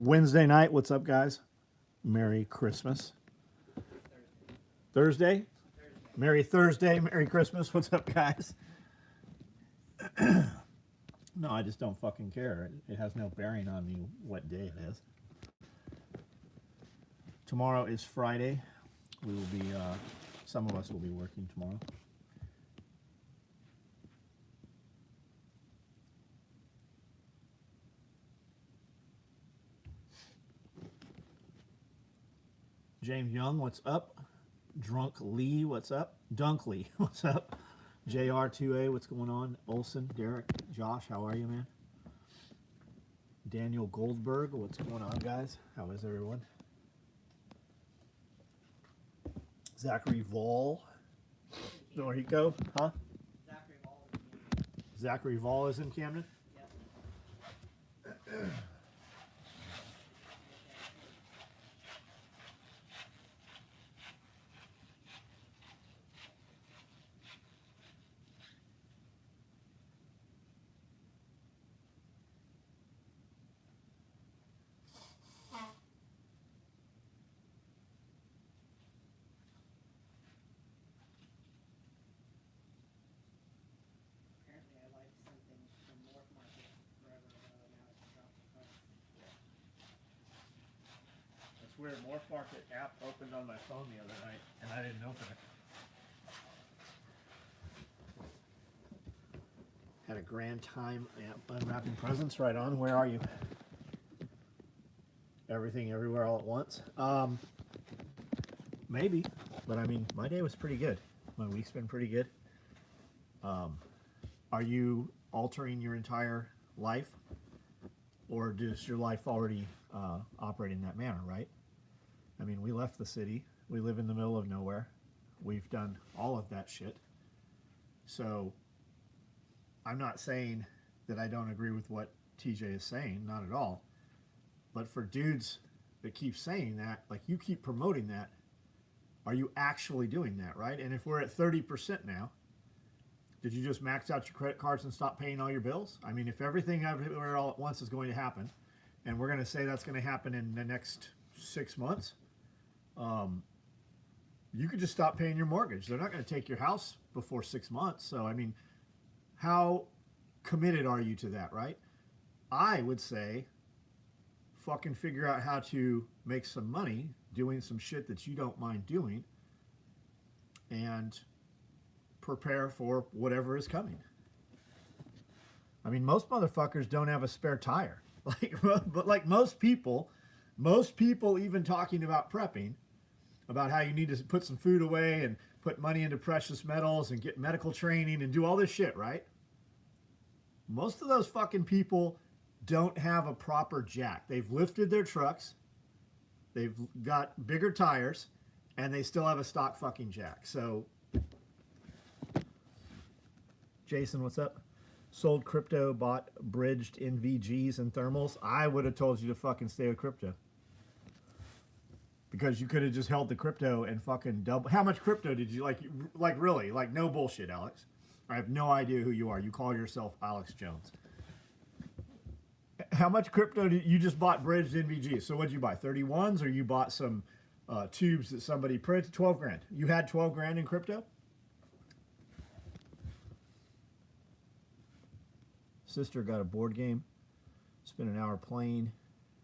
Wednesday night. What's up, guys? Merry Christmas. Thursday? Merry Thursday. Merry Christmas. What's up, guys? No, I just don't fucking care. It has no bearing on me what day it is. Tomorrow is Friday. We will be, some of us will be working tomorrow. James Young, what's up? Drunk Lee, what's up? Dunk Lee, what's up? JR2A, what's going on? Olson, Derek, Josh, how are you, man? Daniel Goldberg, what's going on, guys? How is everyone? Zachary Vol, Norrico, huh? Zachary Vol is in Camden? Yep. Weird. Morph Market app opened on my phone the other night, and I didn't open it. Had a grand time unwrapping presents. Right on. Where are you? Everything, everywhere, all at once. Maybe, but I mean, my day was pretty good. My week's been pretty good. Are you altering your entire life, or does your life already operate in that manner? Right. I mean, we left the city. We live in the middle of nowhere. We've done all of that shit. So I'm not saying that I don't agree with what TJ is saying, not at all. But for dudes that keep saying that, like you keep promoting that, are you actually doing that, right? And if we're at 30% now, did you just max out your credit cards and stop paying all your bills? I mean, if everything everywhere all at once is going to happen, and we're going to say that's going to happen in the next 6 months, you could just stop paying your mortgage. They're not going to take your house before 6 months. So, I mean, how committed are you to that, right? I would say fucking figure out how to make some money doing some shit that you don't mind doing and prepare for whatever is coming. I mean, most motherfuckers don't have a spare tire. But like most people even talking about prepping, about how you need to put some food away and put money into precious metals and get medical training and do all this shit, right? Most of those fucking people don't have a proper jack. They've lifted their trucks, they've got bigger tires, and they still have a stock fucking jack. So, Jason, what's up? Sold crypto, bought bridged NVGs and thermals. I would have told you to fucking stay with crypto. Because you could have just held the crypto and fucking double. How much crypto did you like really? Like, no bullshit, Alex. I have no idea who you are. You call yourself Alex Jones. How much crypto did you just bought bridged NVG? So what'd you buy? 31s, or you bought some tubes that somebody printed? 12 grand. You had 12 grand in crypto? Sister got a board game. Spent an hour playing.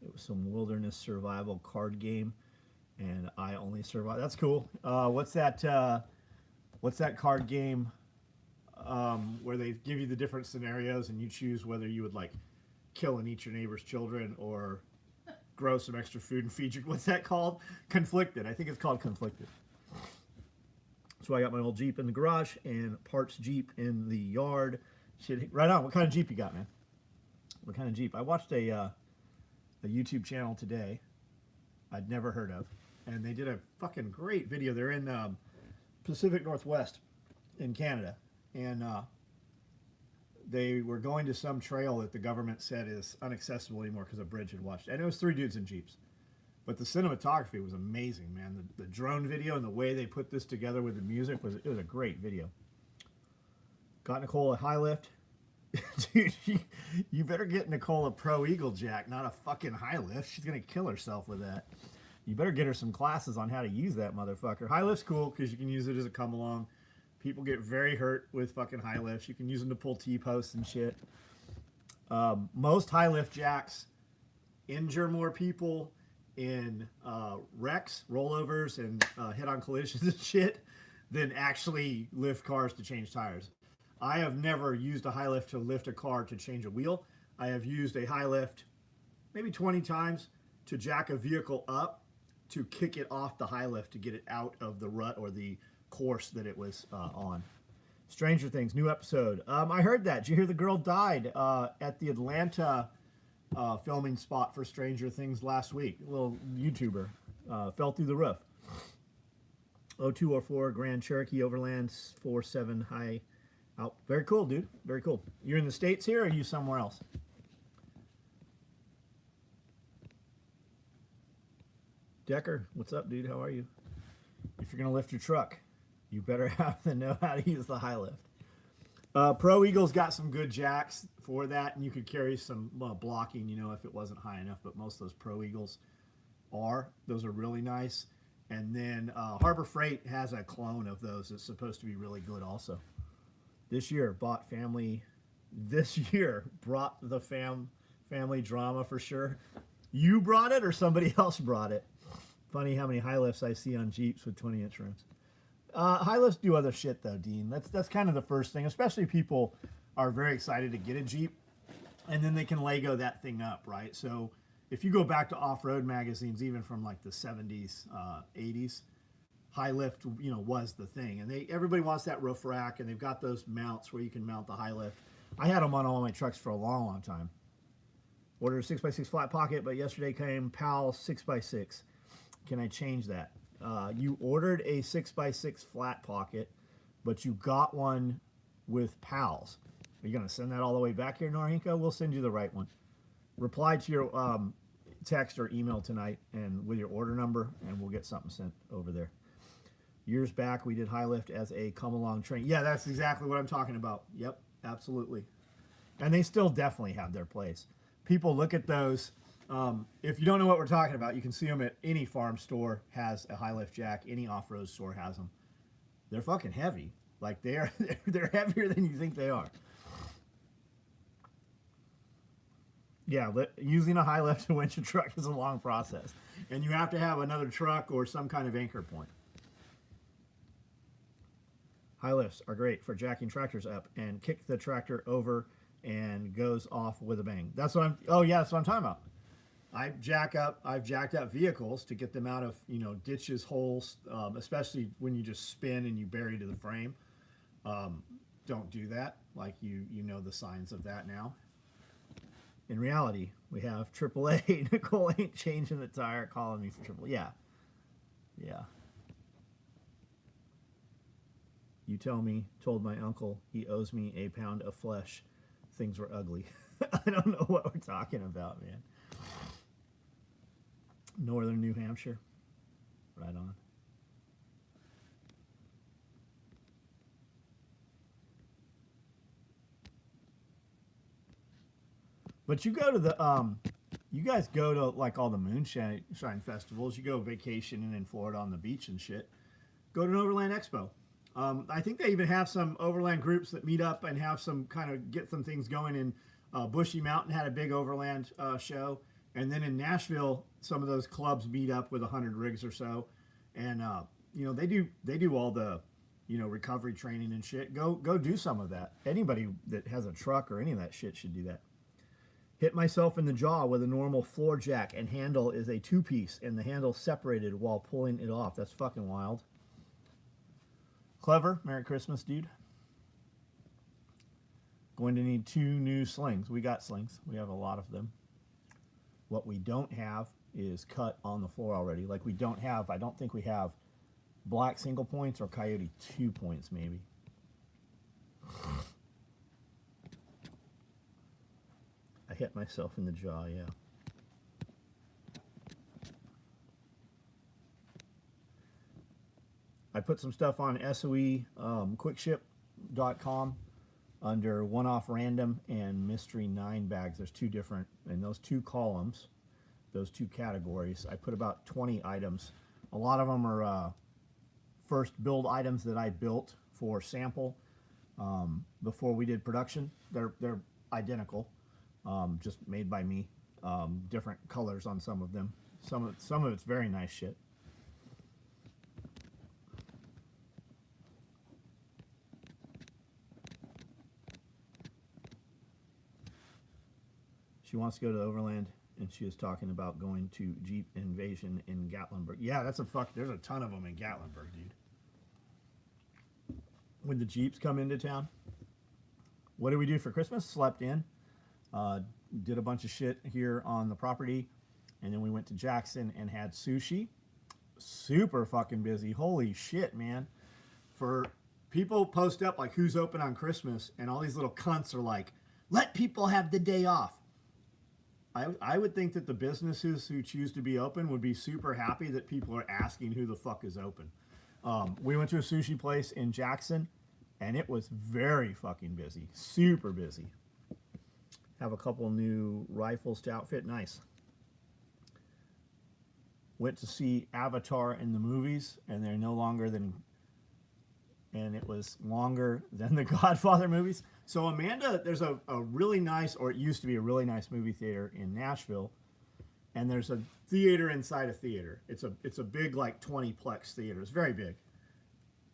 It was some wilderness survival card game, and I only survived. That's cool. What's that card game where they give you the different scenarios and you choose whether you would like kill and eat your neighbor's children or grow some extra food and feed your. What's that called? Conflicted. I think it's called Conflicted. So I got my old Jeep in the garage and parts Jeep in the yard. Shit, right on. What kind of Jeep you got, man? What kind of Jeep? I watched a YouTube channel today I'd never heard of, and they did a fucking great video. They're in Pacific Northwest in Canada, and they were going to some trail that the government said is inaccessible anymore because a bridge had washed. And it was 3 dudes in Jeeps. But the cinematography was amazing, man. The drone video and the way they put this together with the music was a great video. Got Nicole a high lift. Dude, you better get Nicole a Pro Eagle Jack, not a fucking high lift. She's gonna kill herself with that. You better get her some classes on how to use that motherfucker. High lift's cool because you can use it as a come along. People get very hurt with fucking high lifts. You can use them to pull T-posts and shit. Most high lift jacks injure more people in wrecks, rollovers, and head-on collisions and shit than actually lift cars to change tires. I have never used a high lift to lift a car to change a wheel. I have used a high lift maybe 20 times to jack a vehicle up to kick it off the high lift to get it out of the rut or the course that it was on. Stranger Things, new episode. I heard that. Did you hear the girl died at the Atlanta filming spot for Stranger Things last week? A little YouTuber. Fell through the roof. 0204 Grand Cherokee Overland 47 high out. Very cool, dude. Very cool. You're in the States here or are you somewhere else? Decker, what's up, dude? How are you? If you're going to lift your truck, you better have to know how to use the high lift. Pro Eagle's got some good jacks for that, and you could carry some blocking, you know, if it wasn't high enough, but most of those Pro Eagles are. Those are really nice. And then Harbor Freight has a clone of those that's supposed to be really good also. This year brought the family drama for sure. You brought it or somebody else brought it? Funny how many high lifts I see on Jeeps with 20-inch rims. High lifts do other shit though, Dean. That's kind of the first thing. Especially people are very excited to get a Jeep, and then they can Lego that thing up, right? So if you go back to off-road magazines, even from like the 70s, 80s, high lift, you know, was the thing. And everybody wants that roof rack, and they've got those mounts where you can mount the high lift. I had them on all my trucks for a long, long time. Ordered a 6x6 flat pocket, but yesterday came PAL 6x6. Can I change that? You ordered a 6x6 flat pocket, but you got one with PALs. Are you going to send that all the way back here, Norhinka? We'll send you the right one. Reply to your text or email tonight and with your order number, and we'll get something sent over there. Years back, we did high lift as a come-along train. Yeah, that's exactly what I'm talking about. Yep, absolutely. And they still definitely have their place. People look at those. If you don't know what we're talking about, you can see them at any farm store has a high lift jack. Any off-road store has them. They're fucking heavy. Like they're heavier than you think they are. Yeah, using a high lift to winch a truck is a long process, and you have to have another truck or some kind of anchor point. High lifts are great for jacking tractors up and kick the tractor over and goes off with a bang. That's what I'm. Oh yeah, that's what I'm talking about. I've jacked up vehicles to get them out of, you know, ditches, holes, especially when you just spin and you bury to the frame. Don't do that. Like you know the signs of that now. In reality, we have AAA. Nicole ain't changing the tire, calling me for AAA. Yeah. You told my uncle he owes me a pound of flesh. Things were ugly. I don't know what we're talking about, man. Northern New Hampshire. Right on. But you go to the you guys go to like all the moonshine festivals. You go vacationing in Florida on the beach and shit. Go to an Overland Expo. I think they even have some overland groups that meet up and have some kind of get some things going. In Bushy Mountain had a big overland show, and then in Nashville, some of those clubs meet up with 100 rigs or so, and you know they do all the, you know, recovery training and shit. Go do some of that. Anybody that has a truck or any of that shit should do that. Hit myself in the jaw with a normal floor jack, and handle is a 2-piece, and the handle separated while pulling it off. That's fucking wild. Clever. Merry Christmas, dude. Going to need 2 new slings. We got slings. We have a lot of them. What we don't have is cut on the floor already. Like we don't have, I don't think we have black single points or coyote 2 points maybe. I hit myself in the jaw, yeah. I put some stuff on SOE, quickship.com. under one-off random and mystery 9 bags. There's two different, in those two columns, those two categories, I put about 20 items. A lot of them are first build items that I built for sample before we did production. They're identical, just made by me. Different colors on some of them. Some of it's very nice shit. She wants to go to Overland, and she is talking about going to Jeep Invasion in Gatlinburg. Yeah, that's a fuck. There's a ton of them in Gatlinburg, dude. When the Jeeps come into town, what did we do for Christmas? Slept in, did a bunch of shit here on the property, and then we went to Jackson and had sushi. Super fucking busy. Holy shit, man. For people post up like who's open on Christmas, and all these little cunts are like, let people have the day off. I would think that the businesses who choose to be open would be super happy that people are asking who the fuck is open. We went to a sushi place in Jackson, and it was very fucking busy. Super busy. Have a couple new rifles to outfit. Nice. Went to see Avatar in the movies, and they're no longer than... And it was longer than the Godfather movies. So Amanda, there's a really nice, or it used to be a really nice movie theater in Nashville, and there's a theater inside a theater. It's a big like 20-plex theater. It's very big,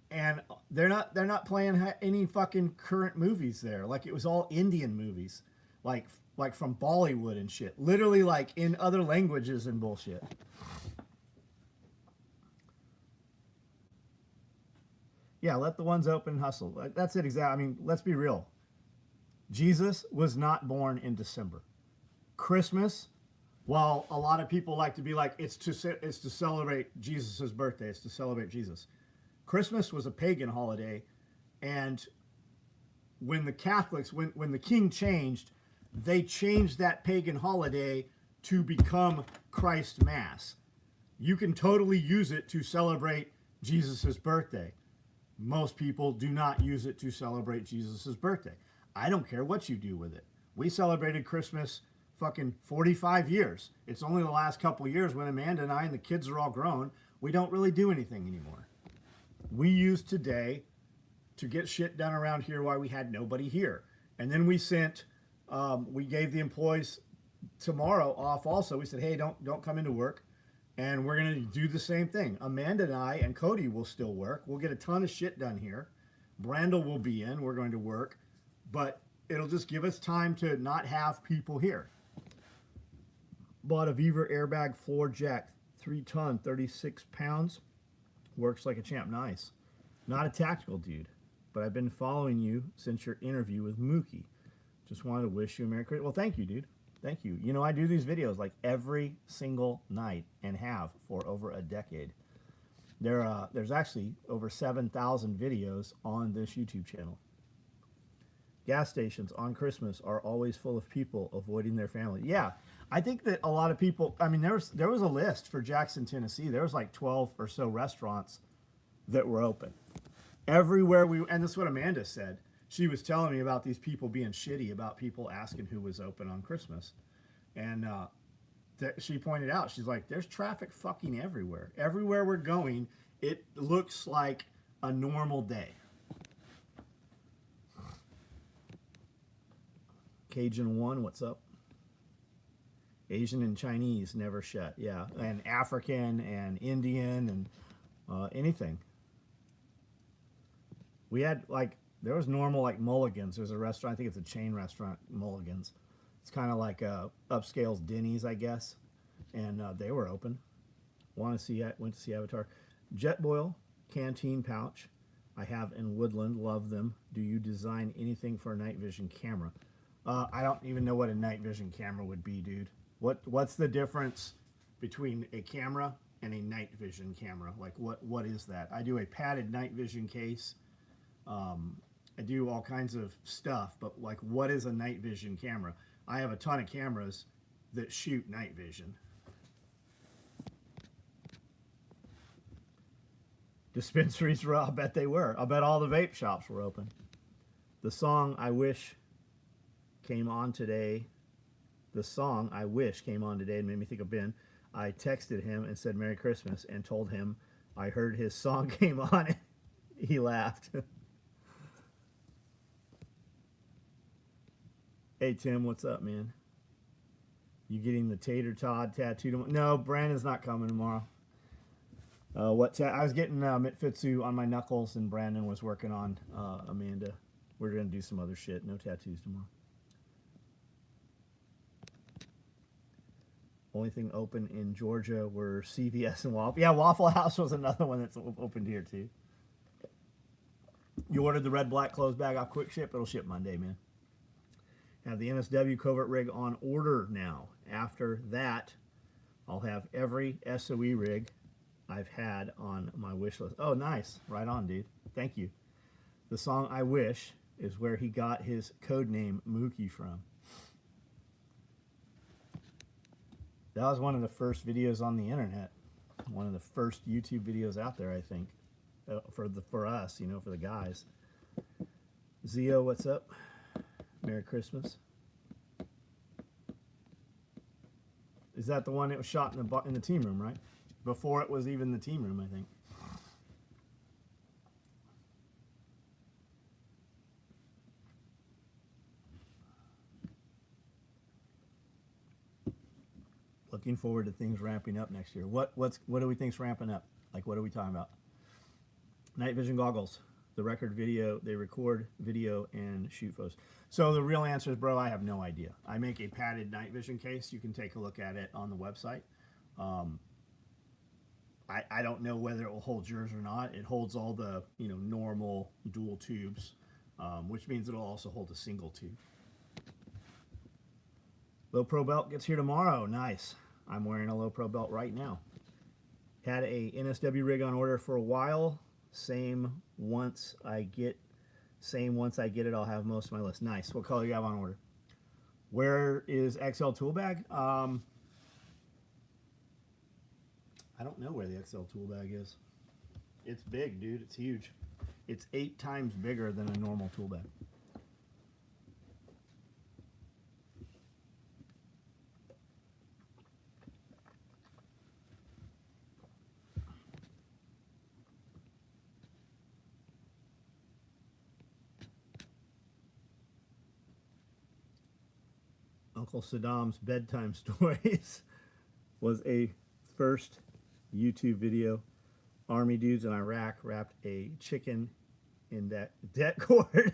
and they're not playing any fucking current movies there. Like it was all Indian movies, like from Bollywood and shit. Literally like in other languages and bullshit. Yeah, let the ones open hustle. That's it exactly. I mean, let's be real. Jesus was not born in December. Christmas, while a lot of people like to be like, it's to celebrate Jesus' birthday. It's to celebrate Jesus. Christmas was a pagan holiday, and when the Catholics, when the king changed, they changed that pagan holiday to become Christ Mass. You can totally use it to celebrate Jesus' birthday. Most people do not use it to celebrate Jesus' birthday. I don't care what you do with it. We celebrated Christmas fucking 45 years. It's only the last couple of years when Amanda and I and the kids are all grown, we don't really do anything anymore. We use today to get shit done around here while we had nobody here. And then we gave the employees tomorrow off also. We said, hey, don't come into work. And we're going to do the same thing. Amanda and I and Cody will still work. We'll get a ton of shit done here. Brandel will be in. We're going to work. But it'll just give us time to not have people here. Bought a Beaver airbag floor jack. 3-ton, 36 pounds. Works like a champ. Nice. Not a tactical dude. But I've been following you since your interview with Mookie. Just wanted to wish you a Merry Christmas. Well, thank you, dude. Thank you. You know, I do these videos like every single night and have for over a decade. There's actually over 7,000 videos on this YouTube channel. Gas stations on Christmas are always full of people avoiding their family. Yeah, I think that a lot of people, I mean, there was a list for Jackson, Tennessee. There was like 12 or so restaurants that were open. Everywhere and this is what Amanda said. She was telling me about these people being shitty about people asking who was open on Christmas. And she pointed out, she's like, there's traffic fucking everywhere. Everywhere we're going, it looks like a normal day. Cajun 1, what's up? Asian and Chinese never shut. Yeah, and African and Indian and anything. We had like, there was normal like Mulligan's. There's a restaurant, I think it's a chain restaurant, Mulligan's. It's kind of like upscale's Denny's, I guess. And they were open. Went to see Avatar. Jetboil canteen pouch. I have in Woodland. Love them. Do you design anything for a night vision camera? I don't even know what a night vision camera would be, dude. What's the difference between a camera and a night vision camera? Like what is that? I do a padded night vision case. I do all kinds of stuff, but like, what is a night vision camera? I have a ton of cameras that shoot night vision. Dispensaries were, I'll bet they were. I'll bet all the vape shops were open. The song I wish came on today. The song I wish came on today and made me think of Ben. I texted him and said Merry Christmas and told him I heard his song came on. He laughed. Hey Tim, what's up, man? You getting the Tater Todd tattoo tomorrow? No, Brandon's not coming tomorrow. I was getting Mitfitsu on my knuckles, and Brandon was working on Amanda. We're gonna do some other shit. No tattoos tomorrow. Only thing open in Georgia were CVS and Waffle. Yeah, Waffle House was another one that's opened here too. You ordered the red black clothes bag off Quick Ship. It'll ship Monday, man. Have the NSW covert rig on order now. After that, I'll have every SOE rig I've had on my wish list. Oh, nice. Right on, dude. Thank you. The song I Wish is where he got his code name Mookie from. That was one of the first videos on the internet. One of the first YouTube videos out there, I think. For us, you know, for the guys. Zio, what's up? Merry Christmas. Is that the one that was shot in the team room, right? Before it was even the team room, I think. Looking forward to things ramping up next year. What do we think's ramping up? Like, what are we talking about? Night vision goggles. The record video, they record video and shoot photos. So the real answer is, bro, I have no idea. I make a padded night vision case. You can take a look at it on the website. I don't know whether it will hold yours or not. It holds all the normal dual tubes, which means it'll also hold a single tube. Low Pro belt gets here tomorrow. Nice. I'm wearing a Low Pro belt right now. Had a NSW rig on order for a while. Same once I get it, I'll have most of my list. Nice. What color you have on order? Where is XL tool bag? I don't know where the XL tool bag is. It's big, dude. It's huge. It's 8 times bigger than a normal tool bag. Uncle Saddam's bedtime stories was a first YouTube video. Army dudes in Iraq wrapped a chicken in that det cord.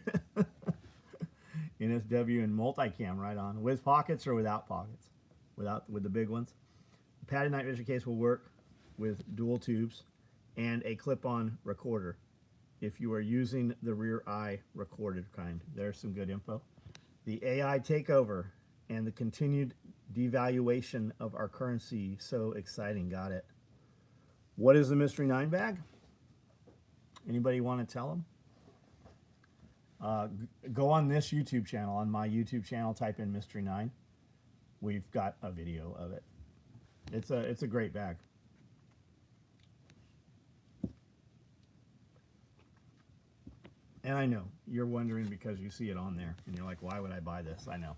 NSW and multicam right on. With pockets or without pockets? With the big ones. The padded night vision case will work with dual tubes and a clip-on recorder if you are using the rear eye recorded kind. There's some good info. The AI takeover and the continued devaluation of our currency. So exciting. Got it. What is the Mystery 9 bag? Anybody want to tell them? Go on this YouTube channel. On my YouTube channel, type in Mystery 9. We've got a video of it. It's a great bag. And I know you're wondering because you see it on there and you're like, why would I buy this? I know.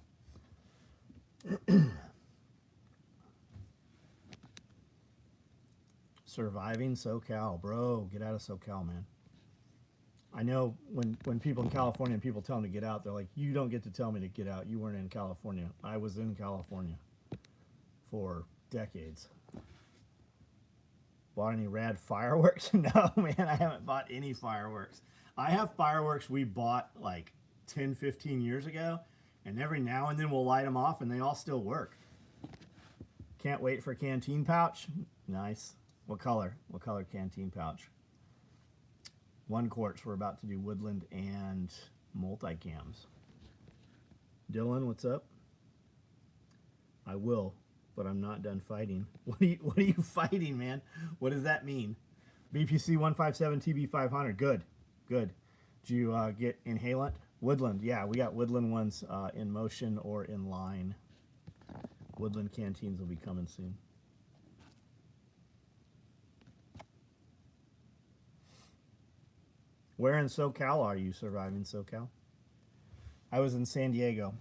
Surviving SoCal, bro. Get out of SoCal, man. I know when people in California and people tell them to get out, they're like, you don't get to tell me to get out. You weren't in California. I was in California for decades. Bought any rad fireworks? No, man, I haven't bought any fireworks. I have fireworks we bought like 10, 15 years ago, and every now and then we'll light them off, and they all still work. Can't wait for canteen pouch. Nice. What color? What color canteen pouch? 1 quartz. We're about to do woodland and multicams. Dylan, what's up? I will, but I'm not done fighting. What are you fighting, man? What does that mean? BPC 157 TB 500. Good. Good. Did you get inhalant? Woodland. Yeah, we got woodland ones in motion or in line. Woodland canteens will be coming soon. Where in SoCal are you? Surviving SoCal? I was in San Diego,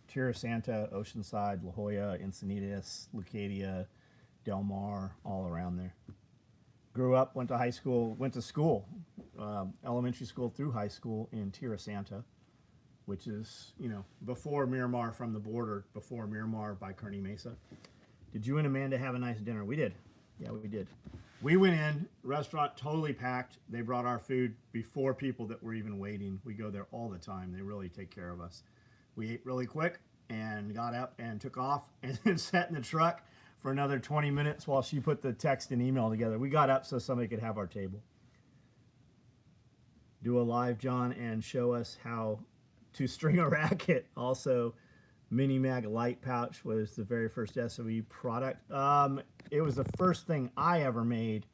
Tierra Santa, Oceanside, La Jolla, Encinitas, Leucadia, Del Mar, all around there. Grew up, went to school, elementary school through high school in Tierra Santa, which is, before Miramar from the border, before Miramar by Kearney Mesa. Did you and Amanda have a nice dinner? We did. Yeah, we did. We went in, restaurant totally packed. They brought our food before people that were even waiting. We go there all the time. They really take care of us. We ate really quick and got up and took off and then sat in the truck for another 20 minutes while she put the text and email together. We got up so somebody could have our table. Do a live, John, and show us how to string a racket. Also, Mini Mag Light Pouch was the very first SOE product. It was the first thing I ever made.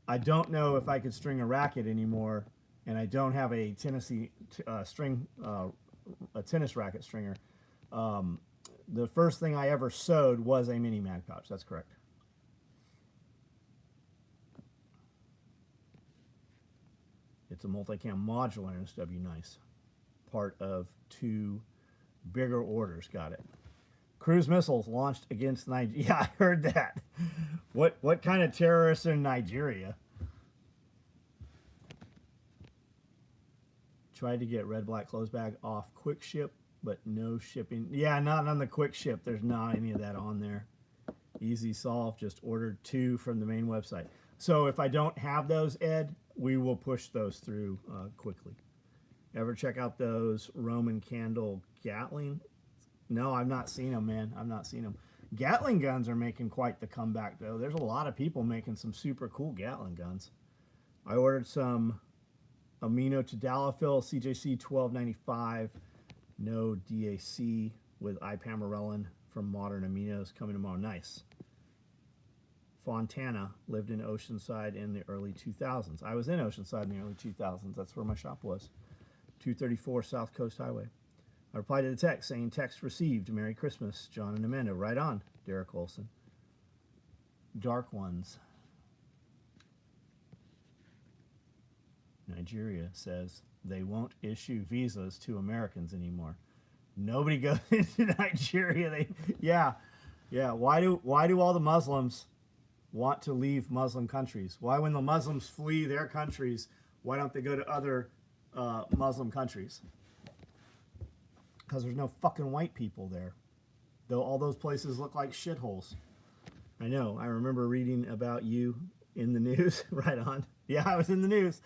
I don't know if I could string a racket anymore, and I don't have a a tennis racket stringer. The first thing I ever sewed was a Mini Mag pouch. That's correct. It's a multicam modular NSW. Nice. Part of 2 bigger orders. Got it. Cruise missiles launched against Nigeria. Yeah, I heard that. What kind of terrorists in Nigeria? Tried to get red black clothes bag off quick ship, but no shipping. Yeah, not on the quick ship. There's not any of that on there. Easy solve. Just ordered 2 from the main website. So if I don't have those, Ed, we will push those through quickly. Ever check out those Roman candle Gatling? No, I've not seen them, man. I've not seen them. Gatling guns are making quite the comeback, though. There's a lot of people making some super cool Gatling guns. I ordered some amino tadalafil CJC 1295, no DAC with ipamarelin from Modern Aminos coming tomorrow. Nice. Fontana lived in Oceanside in the early 2000s. I was in Oceanside in the early 2000s. That's where my shop was. 234 South Coast Highway. I replied to the text saying, text received. Merry Christmas, John and Amanda. Right on, Derek Olson. Dark Ones. Nigeria says they won't issue visas to Americans anymore. Nobody goes into Nigeria. Yeah. Why do all the Muslims want to leave Muslim countries? Why, when the Muslims flee their countries, why don't they go to other Muslim countries? Because there's no fucking white people there. Though all those places look like shitholes. I know. I remember reading about you in the news. Right on. Yeah, I was in the news.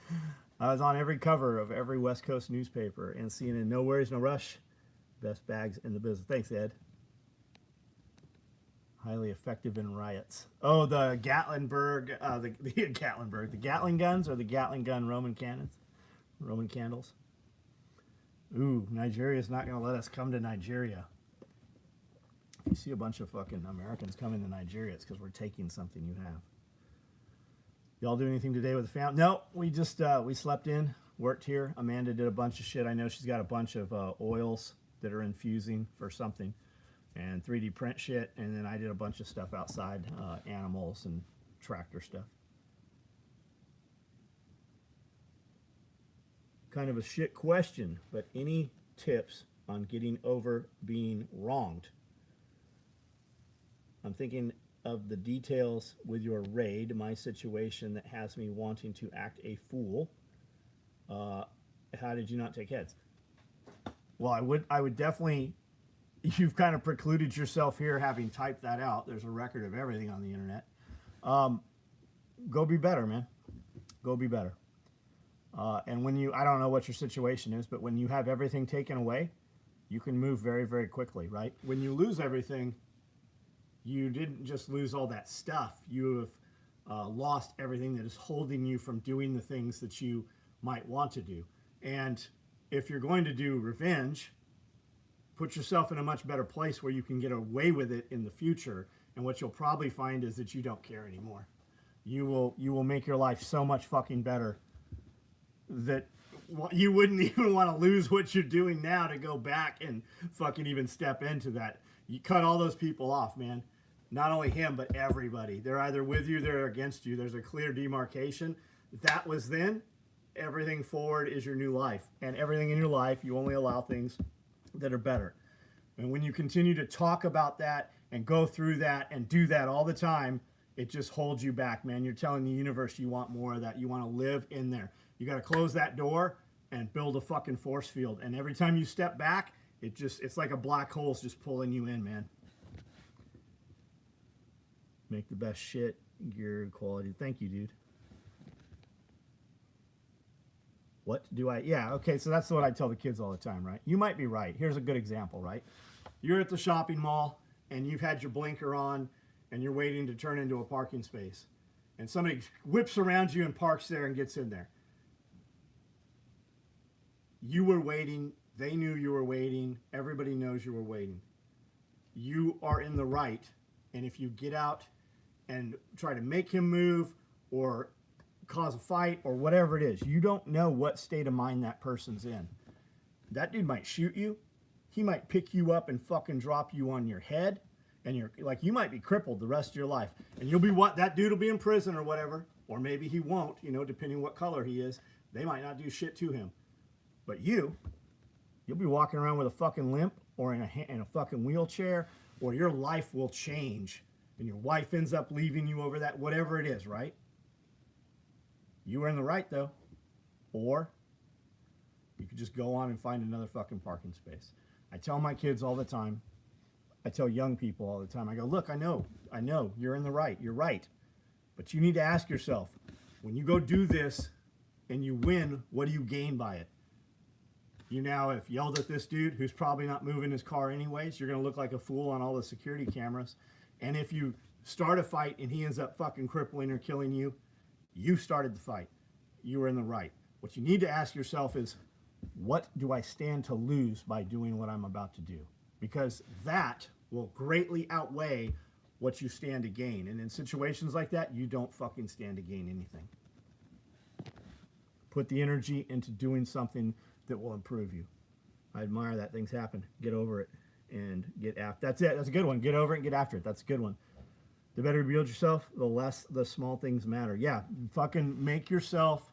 I was on every cover of every West Coast newspaper and CNN. No worries, no rush. Best bags in the business. Thanks, Ed. Highly effective in riots. Oh, the Gatlinburg, the Gatling guns, or the Gatling gun Roman cannons, Roman candles. Ooh, Nigeria's not going to let us come to Nigeria. If you see a bunch of fucking Americans coming to Nigeria, it's because we're taking something you have. Y'all do anything today with the family? No, we just, we slept in, worked here. Amanda did a bunch of shit. I know she's got a bunch of oils that are infusing for something. And 3D print shit, and then I did a bunch of stuff outside, animals and tractor stuff. Kind of a shit question, but any tips on getting over being wronged? I'm thinking of the details with your raid, my situation that has me wanting to act a fool. How did you not take heads? Well, I would definitely. You've kind of precluded yourself here having typed that out. There's a record of everything on the internet. Go be better, man. Go be better. And when I don't know what your situation is, but when you have everything taken away, you can move very, very quickly, right? When you lose everything, you didn't just lose all that stuff. You have lost everything that is holding you from doing the things that you might want to do. And if you're going to do revenge, put yourself in a much better place where you can get away with it in the future. And what you'll probably find is that you don't care anymore. You will make your life so much fucking better that you wouldn't even want to lose what you're doing now to go back and fucking even step into that. You cut all those people off, man. Not only him, but everybody. They're either with you, they're against you. There's a clear demarcation. That was then. everything forward is your new life. And everything in your life, you only allow things that are better. And when you continue to talk about that and go through that and do that all the time, it just holds you back, man. You're telling the universe you want more of that. You want to live in there. You got to close that door and build a fucking force field. And every time you step back, it's like a black hole's just pulling you in, man. Make the best shit, gear quality. Thank you, dude. What do I, yeah, okay, so that's what I tell the kids all the time, right? You might be right. Here's a good example, right? You're at the shopping mall and you've had your blinker on and you're waiting to turn into a parking space. And somebody whips around you and parks there and gets in there. You were waiting. They knew you were waiting. Everybody knows you were waiting. You are in the right. And if you get out and try to make him move or cause a fight or whatever it is, you don't know what state of mind that person's in. That dude might shoot you. He might pick you up and fucking drop you on your head. And you're like, you might be crippled the rest of your life. And you'll be what? That dude will be in prison or whatever. Or maybe he won't, you know, depending what color he is. They might not do shit to him. But you'll be walking around with a fucking limp or in a fucking wheelchair, or your life will change. And your wife ends up leaving you over that, whatever it is, right? You were in the right, though. Or you could just go on and find another fucking parking space. I tell my kids all the time, I tell young people all the time, I go, look, I know, you're in the right, you're right. But you need to ask yourself, when you go do this and you win, what do you gain by it? You now have yelled at this dude who's probably not moving his car anyways. You're going to look like a fool on all the security cameras. And if you start a fight and he ends up fucking crippling or killing you, you started the fight. You were in the right. What you need to ask yourself is, what do I stand to lose by doing what I'm about to do? Because that will greatly outweigh what you stand to gain. And in situations like that, you don't fucking stand to gain anything. Put the energy into doing something that will improve you. I admire that. Things happen. Get over it and get after. That's it. That's a good one. Get over it and get after it. That's a good one. The better you build yourself, the less the small things matter. Yeah, fucking make yourself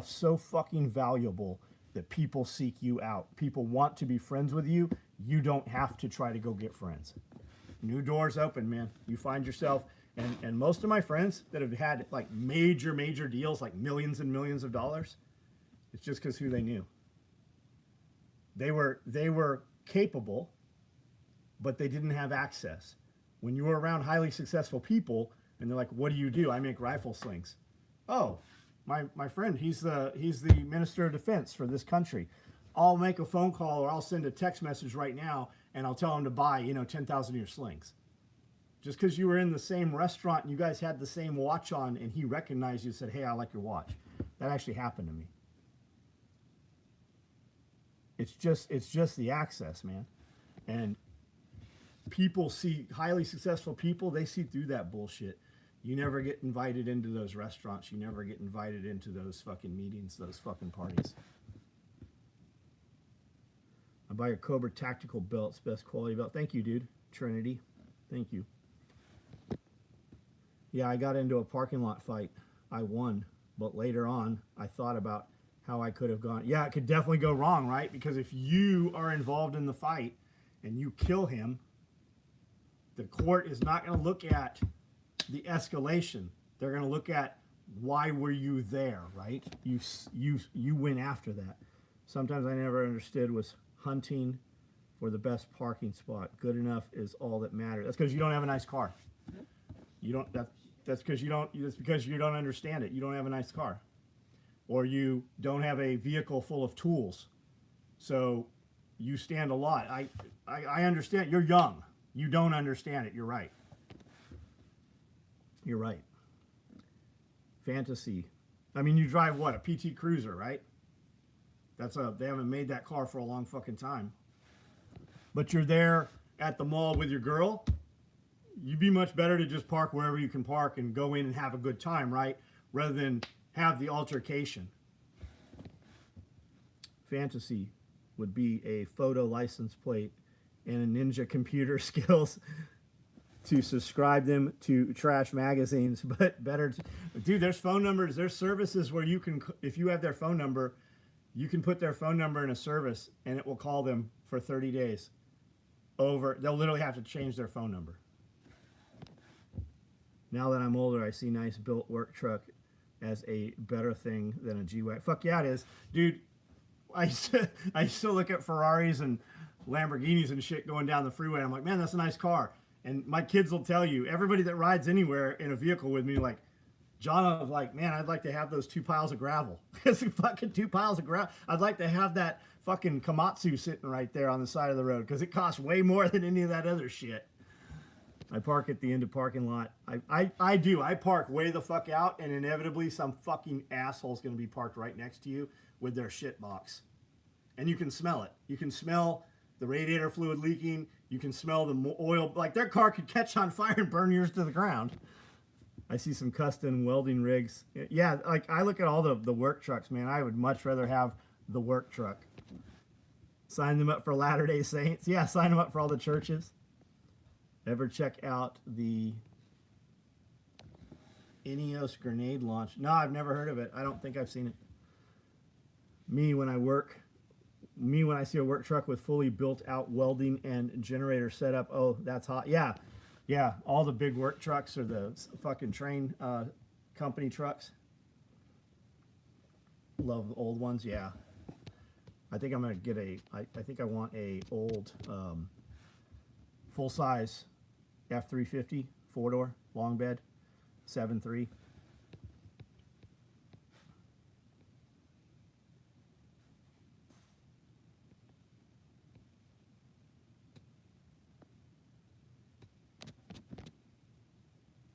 so fucking valuable that people seek you out. People want to be friends with you. You don't have to try to go get friends. New doors open, man. You find yourself, and most of my friends that have had like major deals, like millions and millions of dollars, it's just because who they knew. They were capable, but they didn't have access. When you were around highly successful people, and they're like, "What do you do?" I make rifle slings. Oh, my friend, he's the Minister of Defense for this country. I'll make a phone call or I'll send a text message right now, and I'll tell him to buy 10,000 of your slings. Just because you were in the same restaurant and you guys had the same watch on, and he recognized you and said, "Hey, I like your watch." That actually happened to me. It's just the access, man. And people see, highly successful people, they see through that bullshit. You never get invited into those restaurants. You never get invited into those fucking meetings, those fucking parties. I buy your Cobra tactical belts, best quality belt. Thank you, dude. Trinity. Thank you. Yeah, I got into a parking lot fight. I won. But later on, I thought about how I could have gone. Yeah, it could definitely go wrong, right? Because if you are involved in the fight and you kill him, the court is not going to look at the escalation. They're going to look at why were you there, right? You went after that. Sometimes I never understood was hunting for the best parking spot. Good enough is all that matters. That's because you don't have a nice car. You don't. That's because you don't. That's because you don't understand it. You don't have a nice car, or you don't have a vehicle full of tools. So you stand a lot. I understand. You're young. You don't understand it. You're right. You're right. Fantasy. I mean, you drive what? A PT Cruiser, right? They haven't made that car for a long fucking time. But you're there at the mall with your girl. You'd be much better to just park wherever you can park and go in and have a good time, right? Rather than have the altercation. Fantasy would be a photo license plate and a ninja computer skills. to subscribe them to trash magazines, but better dude, there's phone numbers, there's services where you can, if you have their phone number, you can put their phone number in a service and it will call them for 30 days over. They'll literally have to change their phone number. Now that I'm older, I see nice built work truck as a better thing than a G-Wagon. Fuck yeah, it is. Dude, I used to look at Ferraris and Lamborghinis and shit going down the freeway. I'm like, man, that's a nice car. And my kids will tell you, everybody that rides anywhere in a vehicle with me, like, John was like, man, I'd like to have those 2 piles of gravel. It's fucking 2 piles of gravel. I'd like to have that fucking Komatsu sitting right there on the side of the road because it costs way more than any of that other shit. I park at the end of parking lot. I do. I park way the fuck out, and inevitably some fucking asshole's going to be parked right next to you with their shit box. And you can smell it. You can smell the radiator fluid leaking. You can smell the oil. Like, their car could catch on fire and burn yours to the ground. I see some custom welding rigs. Yeah, like, I look at all the work trucks, man. I would much rather have the work truck. Sign them up for Latter-day Saints. Yeah, sign them up for all the churches. Ever check out the Ineos grenade launch? No, I've never heard of it. I don't think I've seen it. Me, when I see a work truck with fully built out welding and generator setup, oh, that's hot. Yeah, yeah, all the big work trucks are the fucking train company trucks. Love the old ones, yeah. I think I'm gonna get I think I want a old full size F350 4-door long bed 7.3.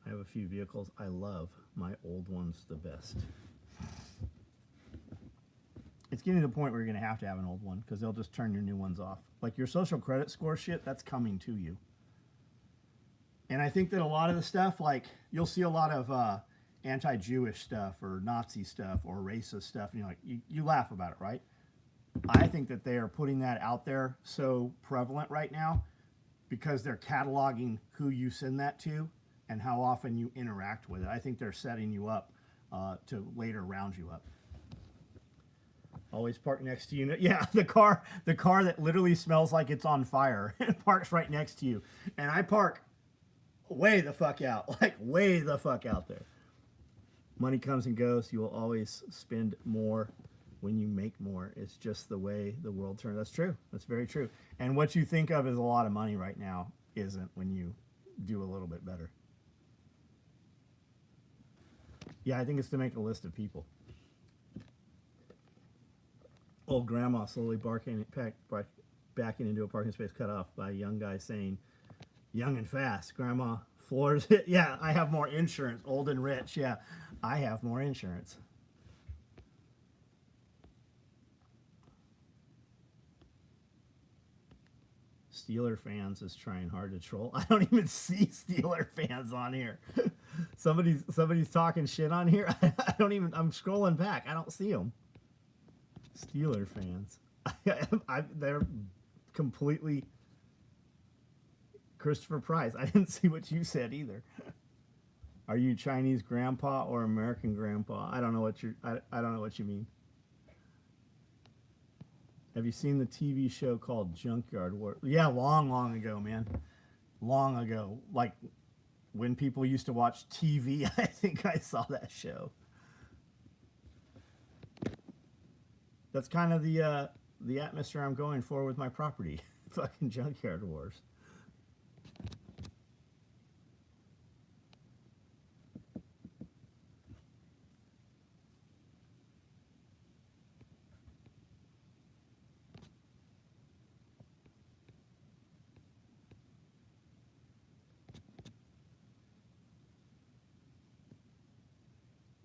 I have a few vehicles I love. My old one's the best. It's getting to the point where you're going to have an old one because they'll just turn your new ones off. Like your social credit score shit, that's coming to you. And I think that a lot of the stuff, like you'll see a lot of anti-Jewish stuff or Nazi stuff or racist stuff, and you're like, you laugh about it, right? I think that they are putting that out there so prevalent right now because they're cataloging who you send that to and how often you interact with it. I think they're setting you up to later round you up. Always park next to you. Yeah, the car that literally smells like it's on fire parks right next to you. And I park way the fuck out, like way the fuck out there. Money comes and goes. You will always spend more when you make more. It's just the way the world turns. That's true. That's very true. And what you think of as a lot of money right now isn't when you do a little bit better. Yeah, I think it's to make a list of people. Old grandma slowly backing into a parking space cut off by a young guy saying, young and fast. Grandma, floors hit. Yeah, I have more insurance. Old and rich. Yeah, I have more insurance. Steeler fans is trying hard to troll. I don't even see Steeler fans on here. Somebody's talking shit on here. I'm scrolling back. I don't see them. Steeler fans. They're completely Christopher Price. I didn't see what you said either. Are you Chinese grandpa or American grandpa? I don't know what I don't know what you mean. Have you seen the TV show called Junkyard War? Yeah, long ago, man. Long ago. Like when people used to watch TV, I think I saw that show. That's kind of the atmosphere I'm going for with my property. Fucking Junkyard Wars.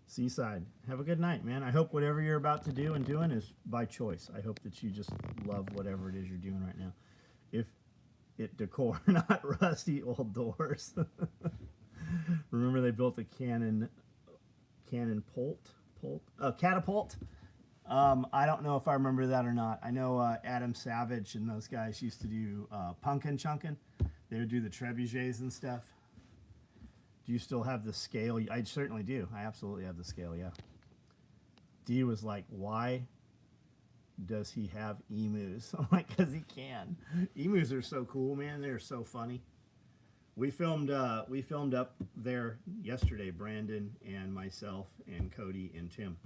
Seaside, have a good night, man. I hope whatever you're about to do and doing is by choice. I hope that you just love whatever it is you're doing right now. If it decor, not rusty old doors. Remember they built a catapult. I don't know if I remember that or not. I know Adam Savage and those guys used to do Punkin' Chunkin'. They would do the trebuchets and stuff. Do you still have the scale? I certainly do. I absolutely have the scale, yeah. D was like, why does he have emus? I'm like, because he can. Emus are so cool, man. They're so funny. We filmed up there yesterday, Brandon and myself and Cody and Tim.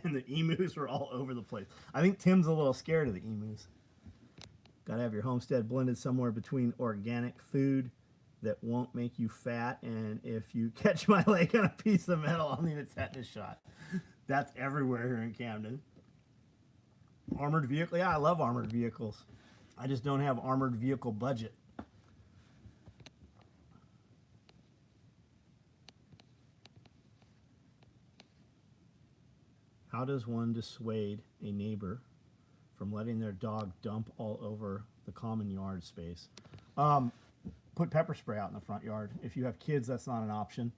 And the emus were all over the place. I think Tim's a little scared of the emus. Gotta have your homestead blended somewhere between organic food that won't make you fat, and if you catch my leg on a piece of metal, I'll need a tetanus shot. That's everywhere here in Camden. Armored vehicle, yeah, I love armored vehicles. I just don't have armored vehicle budget. How does one dissuade a neighbor from letting their dog dump all over the common yard space? Put pepper spray out in the front yard. If you have kids, that's not an option.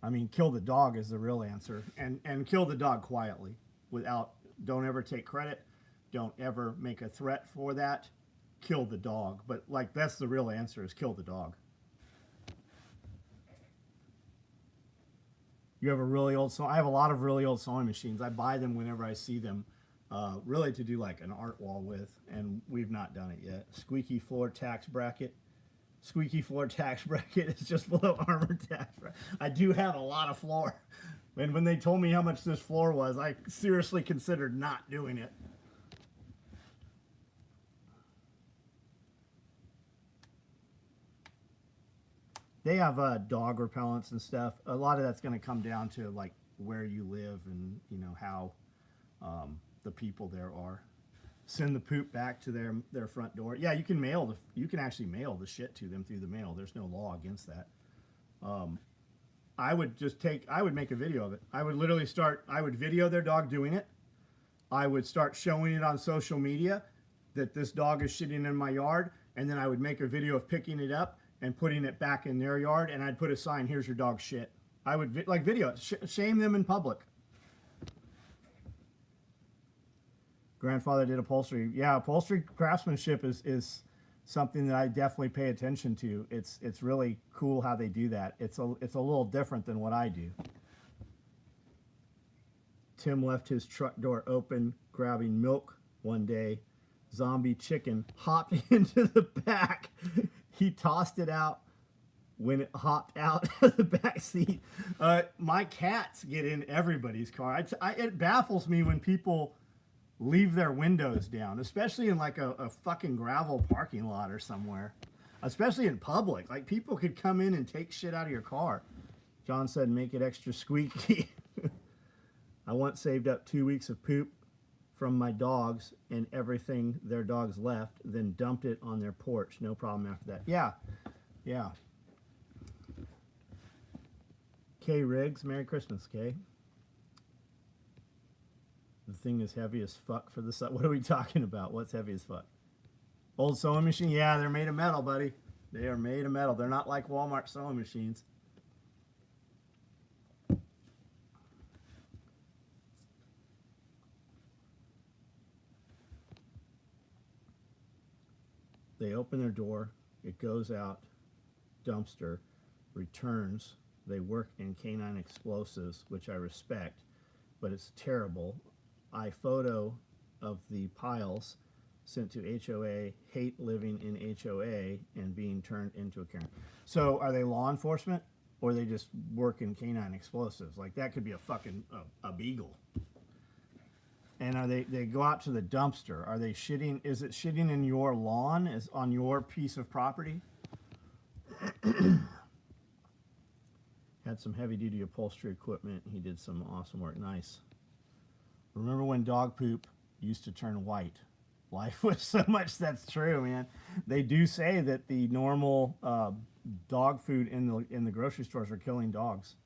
I mean, kill the dog is the real answer, and kill the dog quietly. Don't ever take credit. Don't ever make a threat for that. Kill the dog. But like, that's the real answer, is kill the dog. You have a really old sewing. I have a lot of really old sewing machines. I buy them whenever I see them, really to do like an art wall with, and we've not done it yet. Squeaky floor tax bracket. Squeaky floor tax bracket is just below armored tax bracket. I do have a lot of floor. And when they told me how much this floor was, I seriously considered not doing it. They have dog repellents and stuff. A lot of that's going to come down to like where you live and how the people there are. Send the poop back to their front door. Yeah, you can actually mail the shit to them through the mail. There's no law against that. I would make a video of it. I would video their dog doing it. I would start showing it on social media that this dog is shitting in my yard, and then I would make a video of picking it up and putting it back in their yard, and I'd put a sign, "Here's your dog's shit." I would video it, shame them in public. Grandfather did upholstery. Yeah, upholstery craftsmanship is something that I definitely pay attention to. It's really cool how they do that. It's a little different than what I do. Tim left his truck door open, grabbing milk one day. Zombie chicken hopped into the back. He tossed it out when it hopped out of the back seat. My cats get in everybody's car. It baffles me when people leave their windows down, especially in like a fucking gravel parking lot or somewhere, especially in public. Like, people could come in and take shit out of your car. John said, make it extra squeaky. I once saved up 2 weeks of poop from my dogs and everything their dogs left, then dumped it on their porch. No problem after that. Yeah. Kay Riggs, Merry Christmas, Kay. The thing is heavy as fuck for the sun. What are we talking about? What's heavy as fuck? Old sewing machine? Yeah, they're made of metal, buddy. They are made of metal. They're not like Walmart sewing machines. They open their door, it goes out, dumpster, returns. They work in canine explosives, which I respect, but it's terrible. I photo of the piles sent to HOA, hate living in HOA and being turned into a Karen. So are they law enforcement, or they just work in canine explosives? Like, that could be a fucking a beagle. And they go out to the dumpster. Are they shitting? Is it shitting in your lawn? Is on your piece of property? Had some heavy duty upholstery equipment. He did some awesome work. Nice. Remember when dog poop used to turn white? Life was so much. That's true, man. They do say that the normal dog food in the grocery stores are killing dogs.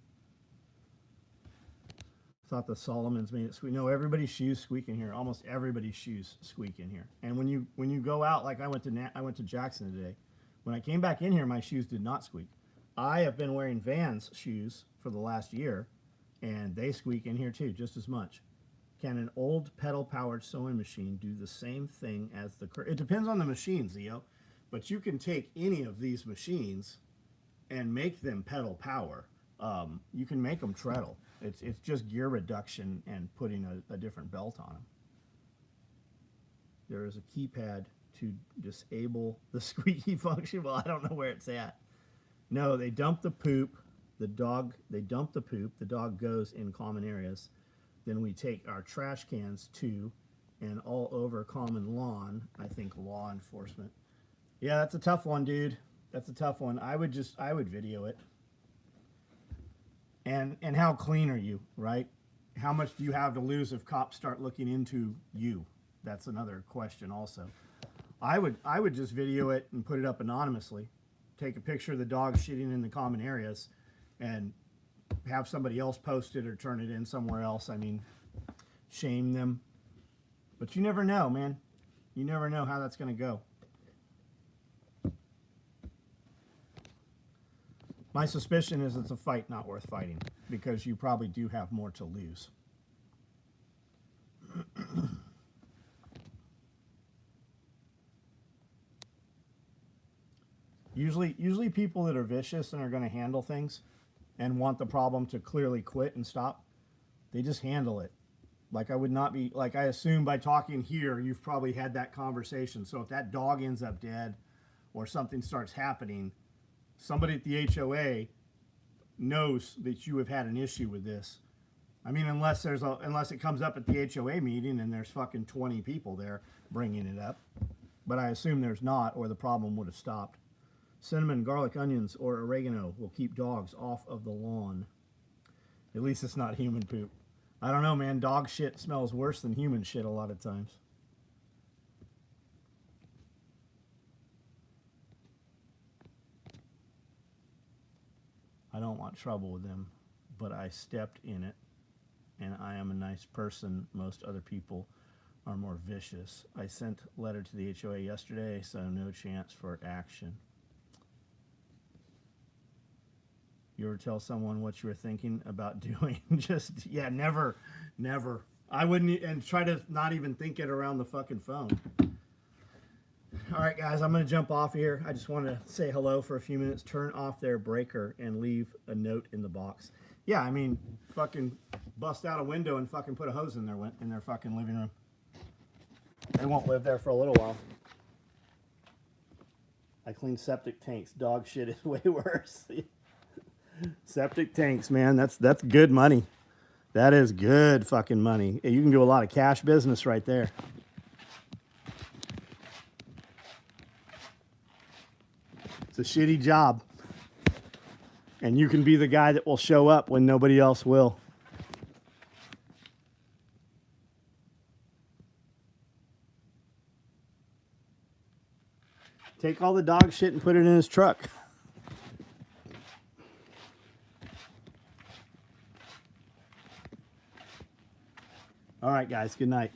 Thought the Solomons made it squeak. No, everybody's shoes squeak in here. Almost everybody's shoes squeak in here. And when you go out, like I went to Jackson today. When I came back in here, my shoes did not squeak. I have been wearing Vans shoes for the last year, and they squeak in here too, just as much. Can an old pedal-powered sewing machine do the same thing as the current? It depends on the machine, Zio, but you can take any of these machines and make them pedal power. You can make them treadle. It's just gear reduction and putting a different belt on them. There is a keypad to disable the squeaky function. Well, I don't know where it's at. No, they dump the poop. They dump the poop. The dog goes in common areas. Then we take our trash cans too, and all over common lawn. I think law enforcement. Yeah, that's a tough one, dude. That's a tough one. I would video it. And how clean are you, right? How much do you have to lose if cops start looking into you? That's another question also. I would just video it and put it up anonymously. Take a picture of the dog shitting in the common areas and have somebody else post it or turn it in somewhere else. I mean, shame them. But you never know, man. You never know how that's going to go. My suspicion is it's a fight not worth fighting because you probably do have more to lose. Usually people that are vicious and are going to handle things and want the problem to clearly quit and stop, they just handle it. Like I would not be, like I assume by talking here, you've probably had that conversation. So if that dog ends up dead or something starts happening, somebody at the HOA knows that you have had an issue with this. I mean, unless it comes up at the HOA meeting and there's fucking 20 people there bringing it up. But I assume there's not, or the problem would have stopped. Cinnamon, garlic, onions, or oregano will keep dogs off of the lawn. At least it's not human poop. I don't know, man. Dog shit smells worse than human shit a lot of times. I don't want trouble with them, but I stepped in it, and I am a nice person. Most other people are more vicious. I sent a letter to the HOA yesterday, so no chance for action. You ever tell someone what you were thinking about doing? Just, yeah, never. I wouldn't, and try to not even think it around the fucking phone. All right, guys, I'm going to jump off here. I just want to say hello for a few minutes, turn off their breaker, and leave a note in the box. Yeah, I mean, fucking bust out a window and fucking put a hose in their fucking living room. They won't live there for a little while. I clean septic tanks. Dog shit is way worse. Septic tanks, man, that's good money. That is good fucking money. You can do a lot of cash business right there. It's a shitty job. And you can be the guy that will show up when nobody else will. Take all the dog shit and put it in his truck. All right, guys, good night.